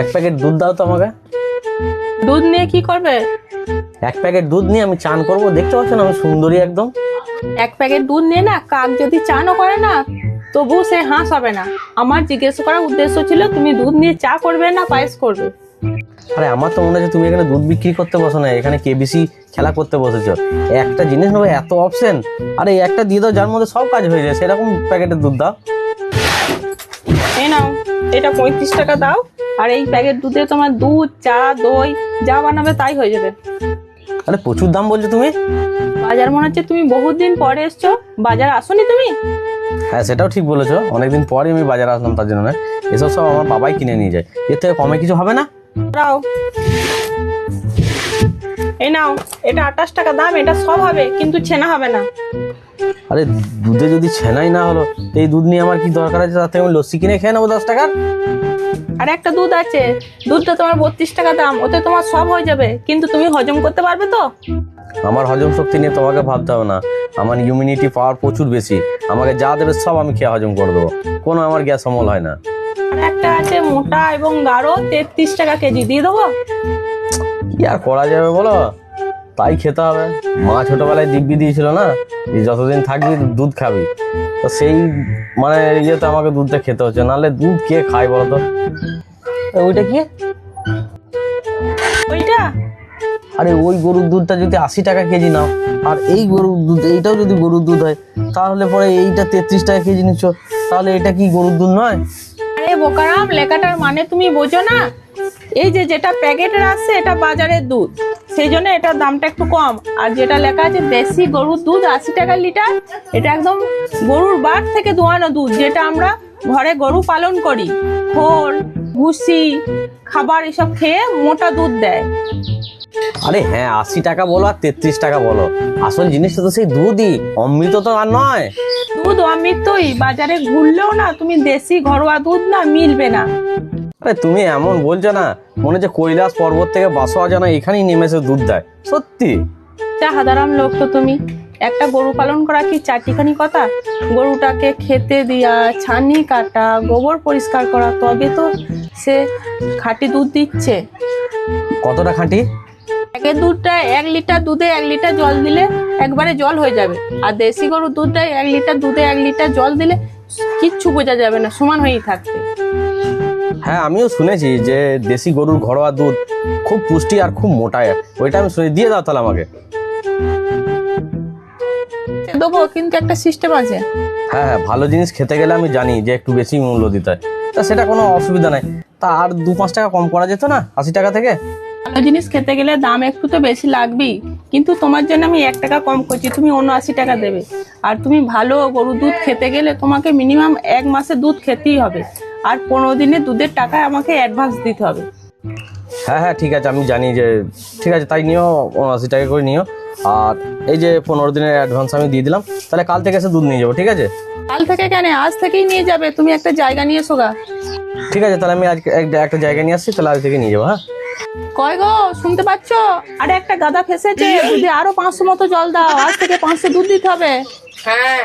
এক প্যাকেট দুধ দাও তো আমাকে। দুধ নিয়ে কি করবে? এক প্যাকেট দুধ নিয়ে আমি চান করবো, দেখতে পাচ্ছ না আমি সুন্দরী একদম। এক প্যাকেট দুধ নিয়ে না কাক যদি চানও করে না তবু সে হাঁস হবে না। আমার জিজ্ঞেস করার উদ্দেশ্য ছিল তুমি দুধ নিয়ে চা করবে না পায়েস করবে। আরে আমার তো মনে হচ্ছে তুমি এখানে দুধ বিক্রি করতে বসো না, এখানে কেবিসি খেলা করতে বসেছো। একটা জিনিস নেবো, এত অপশন। আরে একটা দিয়ে দাও যার মধ্যে সব কাজ হয়ে যায়, সেরকম প্যাকেটের দুধ দাও। এই নাও, এটা 35 টাকা দাও। আর এই প্যাকেট দুধে তোমার দুধ, চা, দই যা বানাবে তাই হয়ে যাবে। আরে প্রচুর দাম বলছো তুমি। বাজার মনে হচ্ছে তুমি বহুত দিন পরে এসছো, বাজার আসোনি তুমি? হ্যাঁ সেটাও ঠিক বলেছো, অনেকদিন পরে আমি বাজারে আসলাম, তার জন্য না। এসব সব আমার বাবাই কিনে নিয়ে যায়, এর থেকে কমে কিছু হবে না? দাও, এই নাও, এটা 28 টাকা দাম। এটা সব হবে কিন্তু ছেনা হবে না। আরে দুধে যদি ছেনাই না হলো, এই দুধ নিয়ে আমার কি দরকার আছে? তার থেকে আমি লস্যি কিনে খেয়ে নেবো 10 টাকার। আর একটা দুধ আছে, দুধটা তোমার 32 টাকা দাম। ওতে তোমার সব হয়ে যাবে, কিন্তু তুমি হজম করতে পারবে তো? আমার হজম শক্তি নিয়ে তোমাকে ভাবতে হবে না, আমার ইমিউনিটি পাওয়ার প্রচুর বেশি। আমাকে যা দেবে সব আমি খেয়ে হজম করে দেবো, কোনো আমার গ্যাস অমল হয় না। আর একটা আছে মোটা এবং গাঢ়, 33 টাকা কেজি, দিয়ে দেবো? কি আর করা যাবে বলো, তাই খেতে হবে। মা ছোটবেলায় দিব্যি দিয়েছিল না, যে যতদিন থাকবি দুধ খাবি, তো সেই মানে ইয়েতে আমাকে দুধটা খেতে হচ্ছে, নাহলে দুধ কে খায় বলো তো? ওইটা কি? ওইটা? আরে ওই গরুর দুধটা যদি 80 টাকা কেজি নাও, আর এই গরুর দুধ এইটাও যদি গরুর দুধ হয়, তাহলে পরে এইটা 33 টাকা কেজি নিচ্ছ, তাহলে এটা কি গরুর দুধ নয়? আরে বোকারাম, লেখাটার মানে তুমি বোঝো না? এই যে যেটা প্যাকেটের আসছে এটা বাজারের দুধ, সেই জন্য এটার দামটা একটু কম। আর যেটা লেখা আছে দেশি গরুর দুধ 80 টাকা লিটার, এটা একদম গরুর বাট থেকে দোয়ানো দুধ, যেটা আমরা ঘরে গরু পালন করি। খোল, ভুসি, খাবার এসব খেয়ে মোটা দুধ দেয়। আরে হ্যাঁ, 80 টাকা বলো আর 33 টাকা বলো, আসল জিনিসটা তো সেই দুধই, অমৃত তো আর নয়। দুধ অমৃতই, বাজারে ঘুরলেও না তুমি দেশি ঘরোয়া দুধ না মিলবে না। আরে তুমি এমন বলছো না, মনে হচ্ছে কৈলাস পর্বত থেকে বাসোয়া যেন এখানেই নেমেছে দুধ দেয়, সত্যি। সাধারণ লোক তো তুমি। একটা গরু পালন করা কি চারটিখানি কথা? গরুটাকে খেতে দিয়া, ছানি কাটা, গোবর পরিষ্কার করা, তবে তো সে খাঁটি দুধ দিচ্ছে। কতটা খাঁটি? প্যাকেট দুধটা 1 লিটার দুধে 1 লিটার জল দিলে একবারে জল হয়ে যাবে। আর দেশি গরুর দুধটা 1 লিটার দুধে 1 লিটার জল দিলে কিচ্ছু বোঝা যাবে না, সমান হয়েই থাকবে। হ্যাঁ আমিও শুনেছি যে দেশি গরুর ঘরোয়া দুধ খুব পুষ্টি আর খুব মোটা, ওইটা আমি শুনে। দিয়ে দাও তাহলে আমাকে। দেবো, কিন্তু একটা সিস্টেম আছে। হ্যাঁ হ্যাঁ, ভালো জিনিস খেতে গেলে আমি জানি যে একটু বেশি মূল্য দিতে হয়, তা সেটা কোনো অসুবিধা নাই। তা আর 2-5 টাকা কম করা যেত না 80 টাকা থেকে? ভালো জিনিস খেতে গেলে দাম একটু তো বেশি লাগবেই, কিন্তু তোমার জন্য আমি 1 টাকা কম করছি, তুমি 79 টাকা দেবে। আর তুমি ভালো গরুর দুধ খেতে গেলে তোমাকে মিনিমাম 1 মাসের দুধ খেতেই হবে, আর 15 দিনের দুধের টাকা আমাকে অ্যাডভান্স দিতে হবে। হ্যাঁ হ্যাঁ ঠিক আছে, আমি জানি যে ঠিক আছে, তাই নিও, 80 টাকা করে নিও। আর এই যে 15 দিনের অ্যাডভান্স আমি দিয়ে দিলাম, তাহলে কাল থেকে এসে দুধ নিয়ে যাবো, ঠিক আছে? কাল থেকে কেন, আজ থেকেই নিয়ে যাবে। তুমি একটা জায়গা নিয়ে এসো গা। ঠিক আছে, তাহলে আমি আজকে একটা জায়গা নিয়ে আসছি, তাহলে আজ থেকে নিয়ে যাবো। হ্যাঁ কয় গো, শুনতে পাচ্ছ? আরে একটা গাদা ফেসেছে, দুধে আরো 500 মতো জল দাও, আজ থেকে 500 দুধ দিতে হবে। হ্যাঁ